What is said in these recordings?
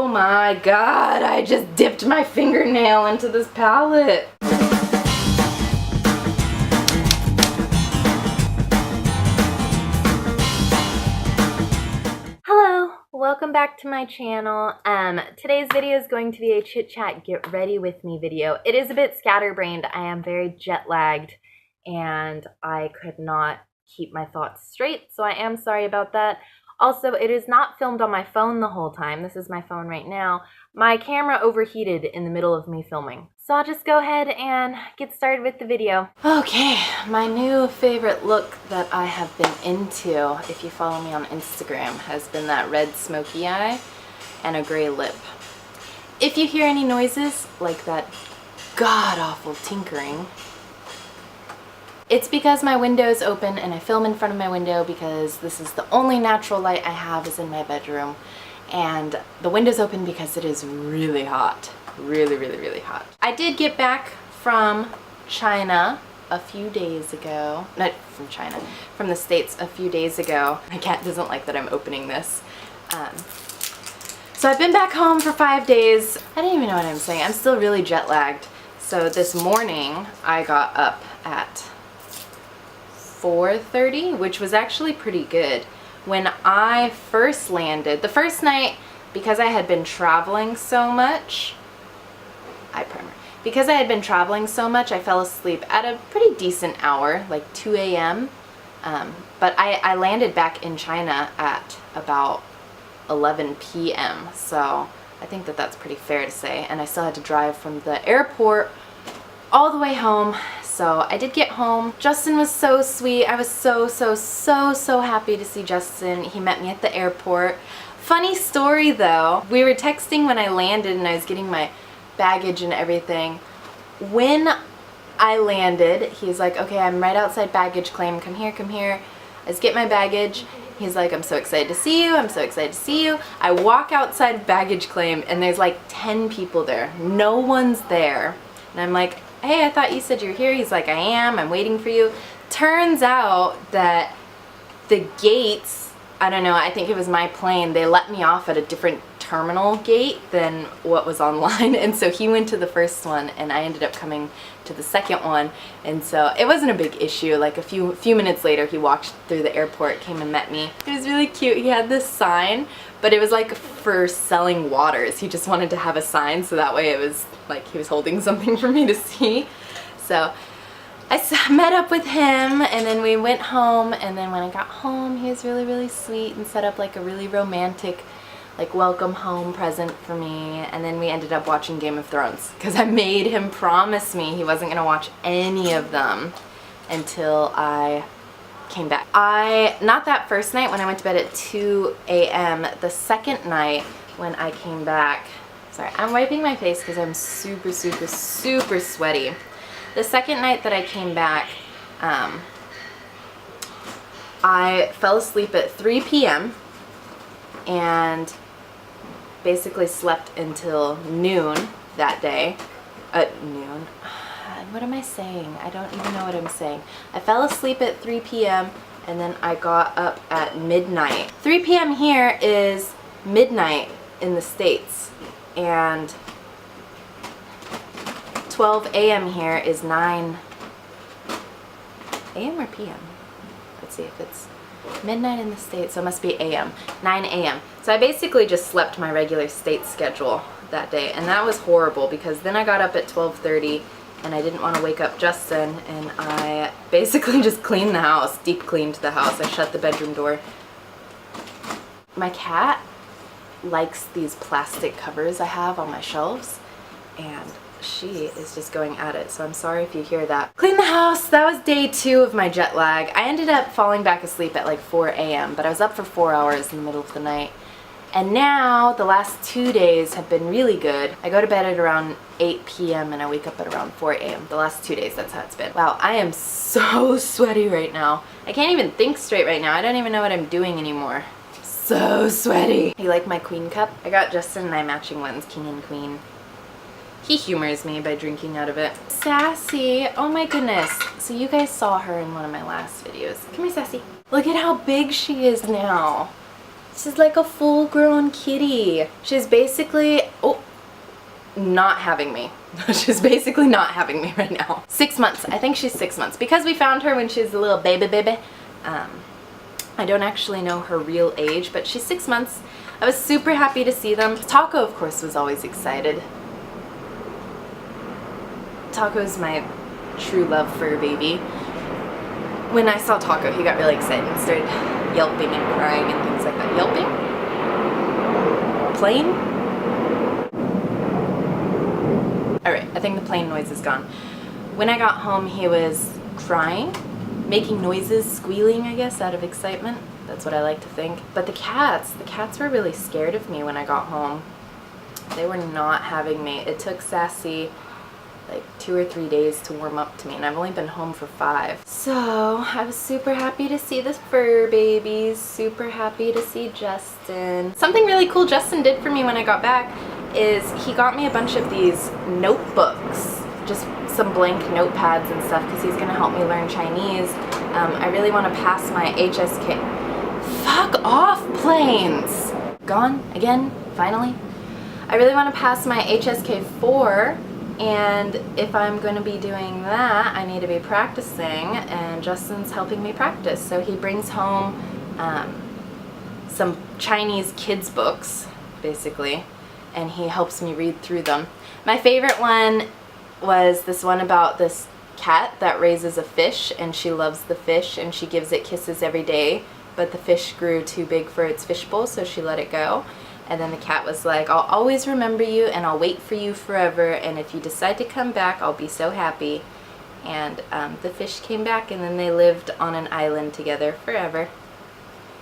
Oh my god, I just dipped my fingernail into this palette. Hello, welcome back to my channel. Today's video is going to be a chit chat get ready with me video. It is a bit scatterbrained. I am very jet lagged and I could not keep my thoughts straight, so I am sorry about that. Also, it is not filmed on my phone the whole time. This is my phone right now. My camera overheated in the middle of me filming. So I'll just go ahead and get started with the video. Okay, my new favorite look that I have been into, if you follow me on Instagram, has been that red smoky eye and a gray lip. If you hear any noises, like that god-awful tinkering, it's because my window is open and I film in front of my window because this is the only natural light I have is in my bedroom. And the window's open because it is really hot. Really hot. I did get back from China a few days ago. Not from China, from the States a few days ago. My cat doesn't like that I'm opening this. So I've been back home for 5 days. I don't even know what I'm saying. I'm still really jet lagged. So this morning I got up at 4:30, which was actually pretty good. When I first landed, the first night, because I had been traveling so much, I fell asleep at a pretty decent hour, like 2 a.m. But I landed back in China at about 11 p.m. So I think that that's pretty fair to say. And I still had to drive from the airport all the way home. So I did get home. Justin was so sweet. I was so happy to see Justin. He met me at the airport. Funny story though, we were texting when I landed and I was getting my baggage and everything. When I landed, he's like, okay, I'm right outside baggage claim. Come here. I just get my baggage. He's like, I'm so excited to see you. I'm so excited to see you. I walk outside baggage claim and there's like 10 people there. No one's there. And I'm like, hey, I thought you said you're here. He's like, I am. I'm waiting for you. Turns out that the gates, I don't know, I think it was my plane, they let me off at a different terminal gate than what was online. And so he went to the first one and I ended up coming to the second one. And so it wasn't a big issue. Like a few minutes later, he walked through the airport, came and met me. It was really cute. He had this sign, but it was like for selling waters. He just wanted to have a sign so that way it was like he was holding something for me to see. So I met up with him and then we went home, and then when I got home he was really sweet and set up like a really romantic like welcome home present for me, and then we ended up watching Game of Thrones because I made him promise me he wasn't gonna watch any of them until I came back. Not that first night when I went to bed at 2 a.m. The second night when I came back, sorry, I'm wiping my face because I'm super sweaty. The second night that I came back, I fell asleep at 3 p.m. and basically slept until noon that day. Noon? What am I saying? I don't even know what I'm saying. I fell asleep at 3 p.m. and then I got up at midnight. 3 p.m. here is midnight in the States, and 12 a.m. here is 9 a.m. or p.m. Let's see if it's midnight in the States, so it must be a.m. 9 a.m. So I basically just slept my regular state schedule that day, and that was horrible because then I got up at 12:30 and I didn't want to wake up Justin, and I basically just cleaned the house, deep cleaned the house. I shut the bedroom door. My cat likes these plastic covers I have on my shelves, and she is just going at it, so I'm sorry if you hear that. Clean the house. That was day 2 of my jet lag. I ended up falling back asleep at like 4 a.m., but I was up for 4 hours in the middle of the night. And now the last 2 days have been really good. I go to bed at around 8 p.m. and I wake up at around 4 a.m. The last 2 days, that's how it's been. Wow, I am so sweaty right now. I can't even think straight right now. I don't even know what I'm doing anymore. So sweaty. You like my queen cup? I got Justin and I matching ones, king and queen. He humors me by drinking out of it. Sassy, oh my goodness. So you guys saw her in one of my last videos. Come here, Sassy. Look at how big she is now. She's like a full-grown kitty. She's basically, oh, not having me. She's basically not having me right now. 6 months. I think she's 6 months. Because we found her when she's a little baby. I don't actually know her real age, but she's 6 months. I was super happy to see them. Taco, of course, was always excited. Taco's my true love for a baby. When I saw Taco, he got really excited and started yelping and crying and things like that. Yelping? Plane? Alright, I think the plane noise is gone. When I got home, he was crying, making noises, squealing, I guess, out of excitement. That's what I like to think. But the cats were really scared of me when I got home. They were not having me. It took Sassy like 2 or 3 days to warm up to me, and I've only been home for 5. So I was super happy to see the fur babies, super happy to see Justin. Something really cool Justin did for me when I got back is he got me a bunch of these notebooks, just some blank notepads and stuff, because he's going to help me learn Chinese. I really want to pass my HSK. Fuck off, planes! Gone again, finally. I really want to pass my HSK 4. And if I'm going to be doing that, I need to be practicing, and Justin's helping me practice. So he brings home some Chinese kids books, basically, and he helps me read through them. My favorite one was this one about this cat that raises a fish, and she loves the fish, and she gives it kisses every day, but the fish grew too big for its fishbowl, so she let it go. And then the cat was like, I'll always remember you, and I'll wait for you forever, and if you decide to come back, I'll be so happy. And the fish came back, and then they lived on an island together forever.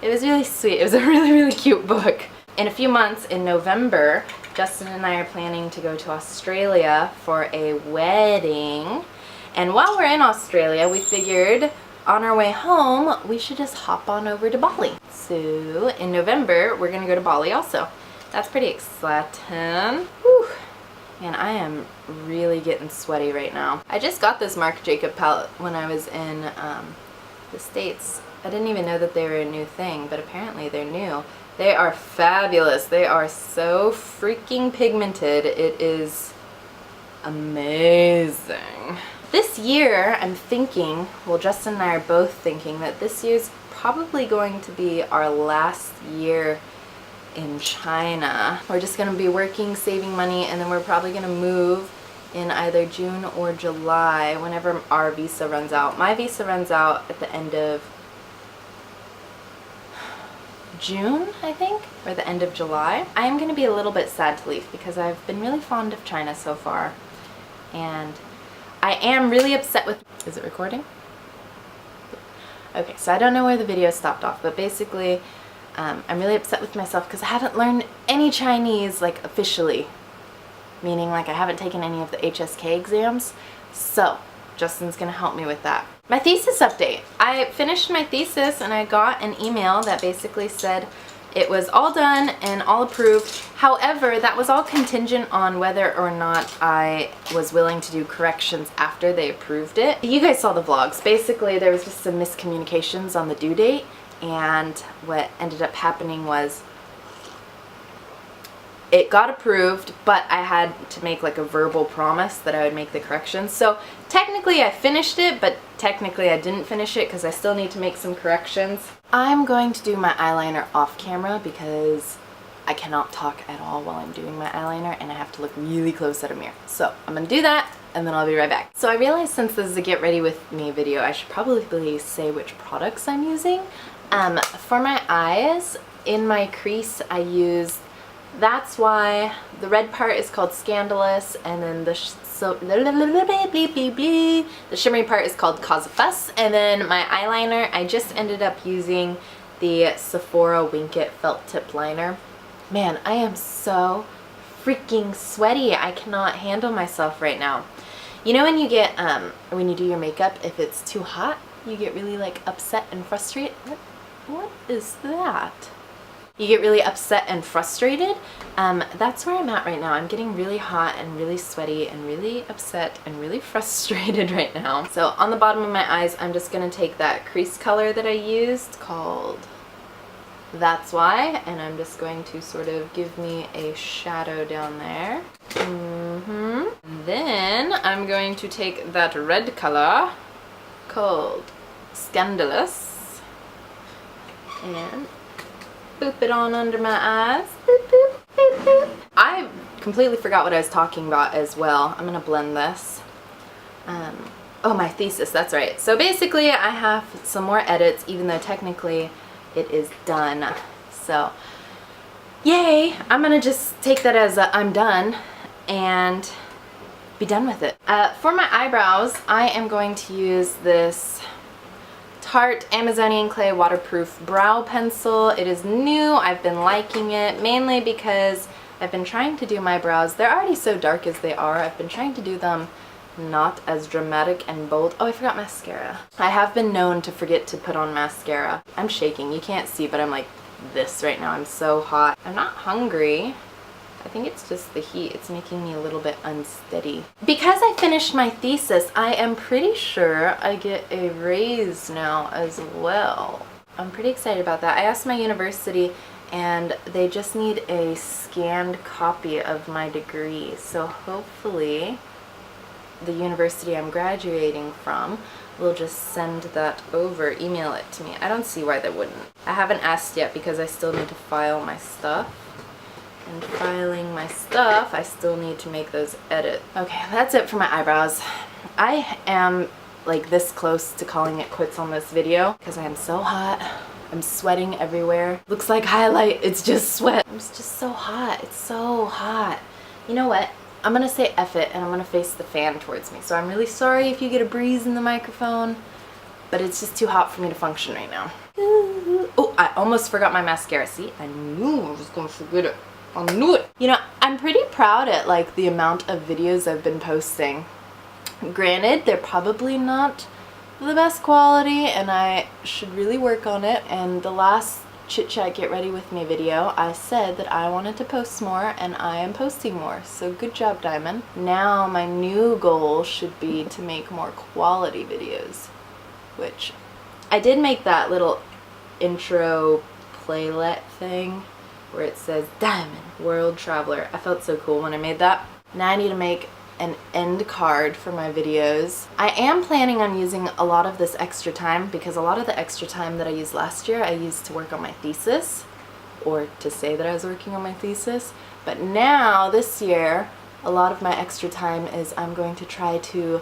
It was really sweet. It was a really, really cute book. In a few months, in November, Justin and I are planning to go to Australia for a wedding. And while we're in Australia, we figured on our way home, we should just hop on over to Bali. So in November, we're gonna go to Bali also. That's pretty exciting. Whew. Man, I am really getting sweaty right now. I just got this Marc Jacob palette when I was in the States. I didn't even know that they were a new thing, but apparently they're new. They are fabulous. They are so freaking pigmented. It is amazing. This year, I'm thinking, well, Justin and I are both thinking that this year's probably going to be our last year in China. We're just going to be working, saving money, and then we're probably going to move in either June or July, whenever our visa runs out. My visa runs out at the end of June, I think, or the end of July. I am going to be a little bit sad to leave because I've been really fond of China so far, and I am really upset with... Is it recording? Okay, so I don't know where the video stopped off, but basically I'm really upset with myself because I haven't learned any Chinese, like, officially. Meaning, like, I haven't taken any of the HSK exams. So, Justin's gonna help me with that. My thesis update. I finished my thesis and I got an email that basically said it was all done and all approved. However, that was all contingent on whether or not I was willing to do corrections after they approved it. You guys saw the vlogs. Basically, there was just some miscommunications on the due date, and what ended up happening was it got approved, but I had to make like a verbal promise that I would make the corrections. So technically I finished it, but technically I didn't finish it because I still need to make some corrections. I'm going to do my eyeliner off camera because I cannot talk at all while I'm doing my eyeliner, and I have to look really close at a mirror. So I'm gonna do that, and then I'll be right back. So I realized since this is a get ready with me video, I should probably say which products I'm using. For my eyes, in my crease I use That's Why. The red part is called Scandalous, and then the shimmery part is called Cause a Fuss. And then my eyeliner, I just ended up using the Sephora Wink It Felt Tip Liner. Man, I am so freaking sweaty. I cannot handle myself right now. You know when you get, when you do your makeup, if it's too hot, you get really like upset and frustrated? What is that? You get really upset and frustrated. That's where I'm at right now. I'm getting really hot and really sweaty and really upset and really frustrated right now. So on the bottom of my eyes, I'm just gonna take that crease color that I used called That's why. And I'm just going to sort of give me a shadow down there. And then I'm going to take that red color called Scandalous and boop it on under my eyes. Boop, boop, boop, boop. I completely forgot what I was talking about as well. I'm gonna blend this. Oh, my thesis, that's right. So basically I have some more edits, even though technically it is done. So yay, I'm gonna just take that as I'm done and be done with it. For my eyebrows, I am going to use this Tarte Amazonian Clay waterproof brow pencil. It is new. I've been liking it mainly because I've been trying to do my brows. They're already so dark as they are. I've been trying to do them not as dramatic and bold. Oh, I forgot mascara. I have been known to forget to put on mascara. I'm shaking. You can't see, but I'm like this right now. I'm so hot. I'm not hungry. I think it's just the heat. It's making me a little bit unsteady. Because I finished my thesis, I am pretty sure I get a raise now as well. I'm pretty excited about that. I asked my university and they just need a scanned copy of my degree. So hopefully the university I'm graduating from will just send that over, email it to me. I don't see why they wouldn't. I haven't asked yet because I still need to file my stuff. And filing my stuff, I still need to make those edits. Okay, that's it for my eyebrows. I am like this close to calling it quits on this video because I am so hot. I'm sweating everywhere. Looks like highlight, it's just sweat. It's just so hot, it's so hot. You know what? I'm gonna say F it and I'm gonna face the fan towards me. So I'm really sorry if you get a breeze in the microphone, but it's just too hot for me to function right now. Oh, I almost forgot my mascara. See, I knew I was gonna forget it. I knew it. You know, I'm pretty proud at like the amount of videos I've been posting. Granted, they're probably not the best quality and I should really work on it. And the last Chit Chat Get Ready With Me video, I said that I wanted to post more and I am posting more. So good job, Diamond. Now my new goal should be to make more quality videos, which I did make that little intro playlet thing where it says Diamond World Traveler. I felt so cool when I made that. Now I need to make an end card for my videos. I am planning on using a lot of this extra time because a lot of the extra time that I used last year I used to work on my thesis or to say that I was working on my thesis. But now this year a lot of my extra time is I'm going to try to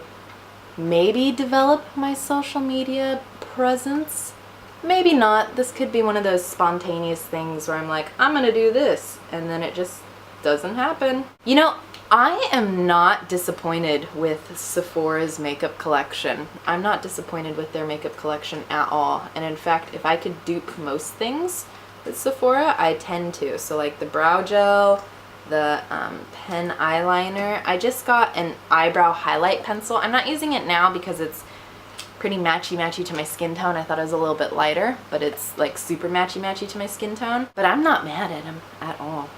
maybe develop my social media presence. Maybe not. This could be one of those spontaneous things where I'm like, I'm gonna do this, and then it just doesn't happen. You know, I am not disappointed with Sephora's makeup collection. I'm not disappointed with their makeup collection at all. And in fact, if I could dupe most things with Sephora, I tend to. So like the brow gel, the pen eyeliner. I just got an eyebrow highlight pencil. I'm not using it now because it's pretty matchy-matchy to my skin tone. I thought it was a little bit lighter, but it's like super matchy-matchy to my skin tone. But I'm not mad at him at all.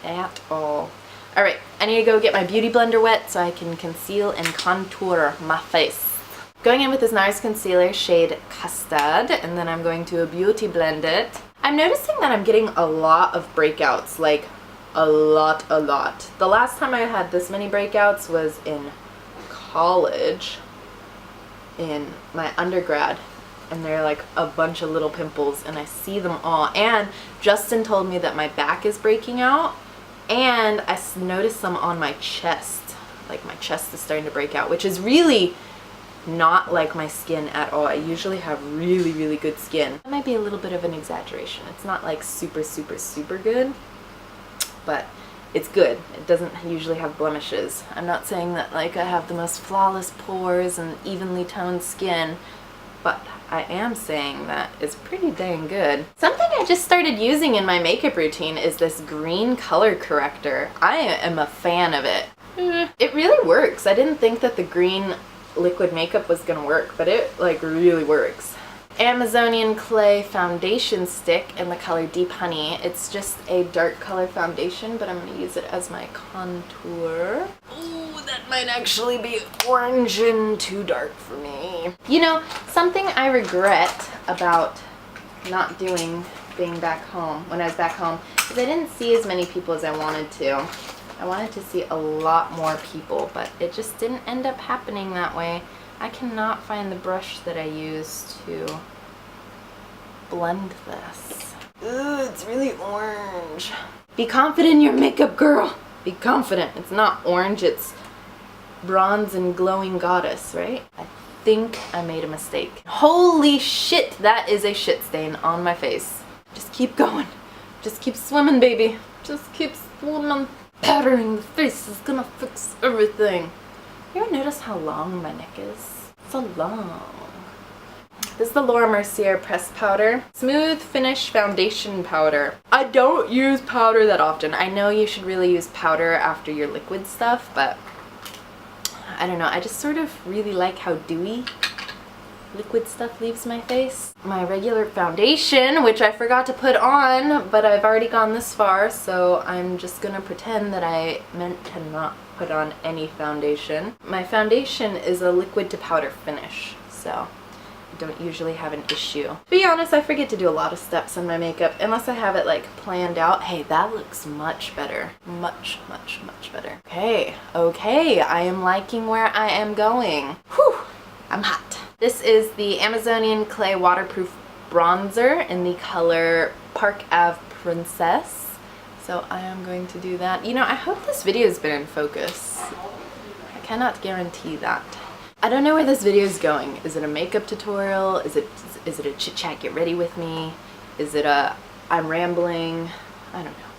At all. Alright, I need to go get my beauty blender wet so I can conceal and contour my face. Going in with this NARS concealer shade Custard, and then I'm going to beauty blend it. I'm noticing that I'm getting a lot of breakouts, like a lot. The last time I had this many breakouts was in college, in my undergrad, and they're like a bunch of little pimples and I see them all. And Justin told me that my back is breaking out, and I noticed some on my chest. Like my chest is starting to break out, which is really not like my skin at all. I usually have really good skin. That might be a little bit of an exaggeration. It's not like super good, but it's good. It doesn't usually have blemishes. I'm not saying that like I have the most flawless pores and evenly toned skin, but I am saying that it's pretty dang good. Something I just started using in my makeup routine is this green color corrector. I am a fan of it. It really works. I didn't think that the green liquid makeup was gonna work, but it like really works. Amazonian Clay foundation stick in the color Deep Honey. It's just a dark color foundation, but I'm going to use it as my contour. Ooh, that might actually be orange and too dark for me. You know, something I regret about not doing being back home, when I was back home, because I didn't see as many people as I wanted to. I wanted to see a lot more people, but it just didn't end up happening that way. I cannot find the brush that I used to blend this. Ooh, it's really orange. Be confident in your makeup, girl. Be confident. It's not orange, it's bronze and glowing goddess, right? I think I made a mistake. Holy shit, that is a shit stain on my face. Just keep going. Just keep swimming, baby. Just keep swimming. Powdering the face is gonna fix everything. You ever notice how long my neck is? So long. This is the Laura Mercier pressed powder. Smooth finish foundation powder. I don't use powder that often. I know you should really use powder after your liquid stuff, but I don't know. I just sort of really like how dewy liquid stuff leaves my face. My regular foundation, which I forgot to put on, but I've already gone this far, so I'm just gonna pretend that I meant to not put on any foundation. My foundation is a liquid to powder finish, so I don't usually have an issue. To be honest, I forget to do a lot of steps in my makeup unless I have it like planned out. Hey, that looks much better. Much, much, much better. Okay, I am liking where I am going. Whew, I'm hot. This is the Amazonian Clay Waterproof Bronzer in the color Park Ave Princess. So I am going to do that. You know, I hope this video has been in focus. I cannot guarantee that. I don't know where this video is going. Is it a makeup tutorial? Is it a chit chat get ready with me? Is it a I'm rambling? I don't know.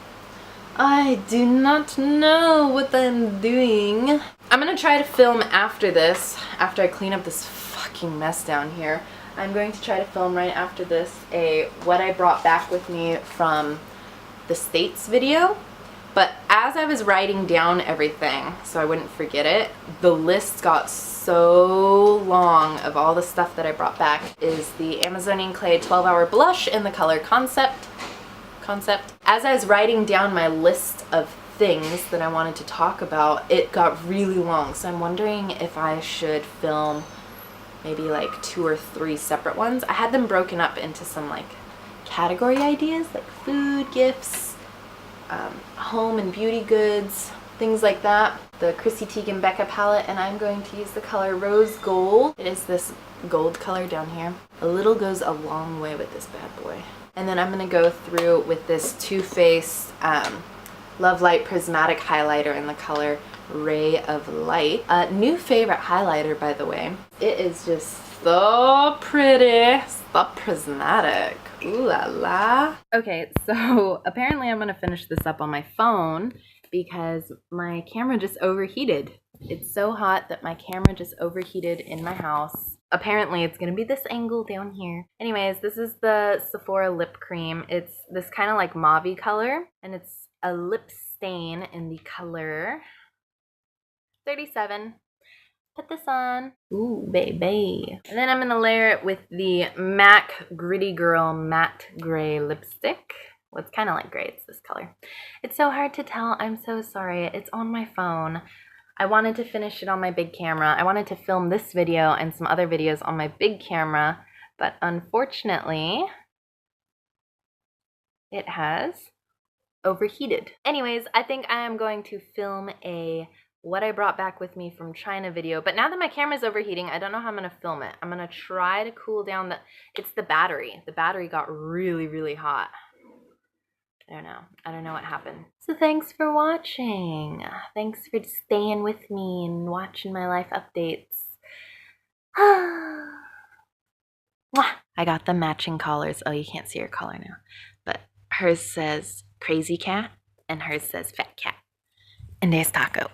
I do not know what I'm doing. I'm gonna try to film after this, after I clean up this fucking mess down here. I'm going to try to film right after this a what I brought back with me from the States video. But as I was writing down everything, so I wouldn't forget it, the list got so long of all the stuff that I brought back. Is the Amazonian Clay 12-Hour Blush in the color Concept. As I was writing down my list of things that I wanted to talk about, it got really long. So I'm wondering if I should film maybe like 2 or 3 separate ones. I had them broken up into some like category ideas, like food, gifts, home and beauty goods, things like that. The Chrissy Teigen Becca palette, and I'm going to use the color Rose Gold. It is this gold color down here. A little goes a long way with this bad boy. And then I'm going to go through with this Too Faced Love Light Prismatic Highlighter in the color Ray of Light. New favorite highlighter, by the way. It is just so pretty, so prismatic. Ooh la la. Okay, so apparently I'm going to finish this up on my phone because my camera just overheated. It's so hot that my camera just overheated in my house. Apparently it's gonna be this angle down here. Anyways, this is the Sephora lip cream. It's this kind of like mauve color, and it's a lip stain in the color 37. Put this on. Ooh, baby. And then I'm gonna layer it with the MAC Gritty Girl Matte Gray Lipstick. Well, it's kind of like gray, it's this color. It's so hard to tell, I'm so sorry. It's on my phone. I wanted to finish it on my big camera. I wanted to film this video and some other videos on my big camera, but unfortunately, it has overheated. Anyways, I think I am going to film a what I brought back with me from China video, but now that my camera's overheating, I don't know how I'm gonna film it. I'm gonna try to cool down it's the battery. The battery got really, really hot. I don't know what happened. So thanks for watching. Thanks for staying with me and watching my life updates. I got the matching collars. Oh, you can't see her collar now. But hers says Crazy Cat and hers says Fat Cat. And there's Taco.